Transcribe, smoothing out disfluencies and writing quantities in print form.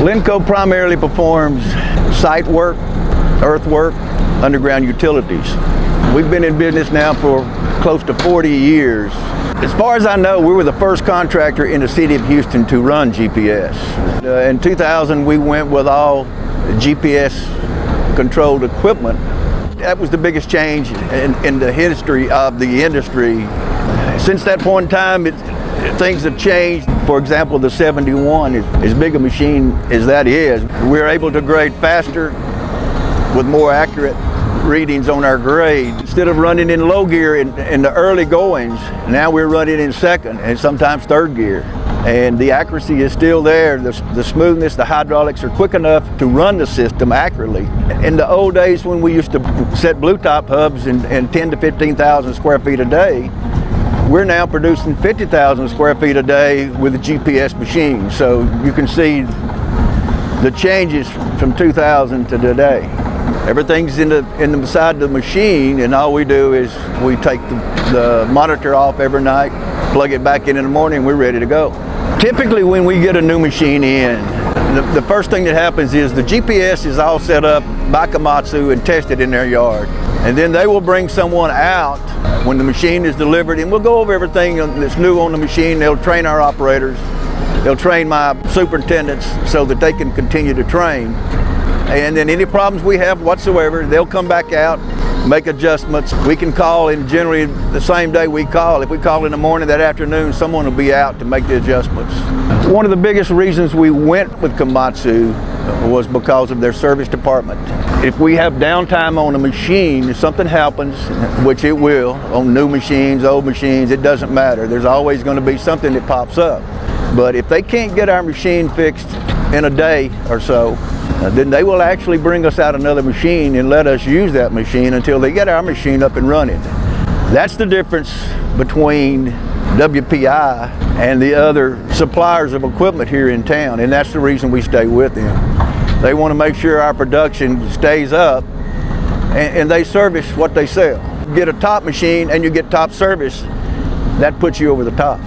Linco primarily performs site work, earthwork, underground utilities. We've been in business now for close to 40 years. As far as I know, we were the first contractor in the city of Houston to run GPS. In 2000, we went with all GPS-controlled equipment. That was the biggest change in the history of the industry. Since that point in time, things have changed. For example, the 71, as big a machine as that is, we're able to grade faster with more accurate readings on our grade. Instead of running in low gear in the early goings, now we're running in second and sometimes third gear. And the accuracy is still there. The smoothness, the hydraulics are quick enough to run the system accurately. In the old days when we used to set blue top hubs in 10 to 15,000 square feet a day, we're now producing 50,000 square feet a day with a GPS machine. So you can see the changes from 2000 to today. Everything's in the side of the machine, and all we do is we take the monitor off every night, plug it back in the morning, and we're ready to go. Typically when we get a new machine in, the first thing that happens is the GPS is all set up by Komatsu and tested in their yard. And then they will bring someone out when the machine is delivered, and we'll go over everything that's new on the machine. They'll train our operators. They'll train my superintendents so that they can continue to train. And then any problems we have whatsoever, they'll come back out, make adjustments. We can call in generally the same day we call. If we call in the morning, that afternoon, someone will be out to make the adjustments. One of the biggest reasons we went with Komatsu was because of their service department. If we have downtime on a machine, if something happens, which it will, on new machines, old machines, it doesn't matter. There's always going to be something that pops up. But if they can't get our machine fixed in a day or so, then they will actually bring us out another machine and let us use that machine until they get our machine up and running. That's the difference between WPI and the other suppliers of equipment here in town, and that's the reason we stay with them. They want to make sure our production stays up, and they service what they sell. You get a top machine and you get top service, that puts you over the top.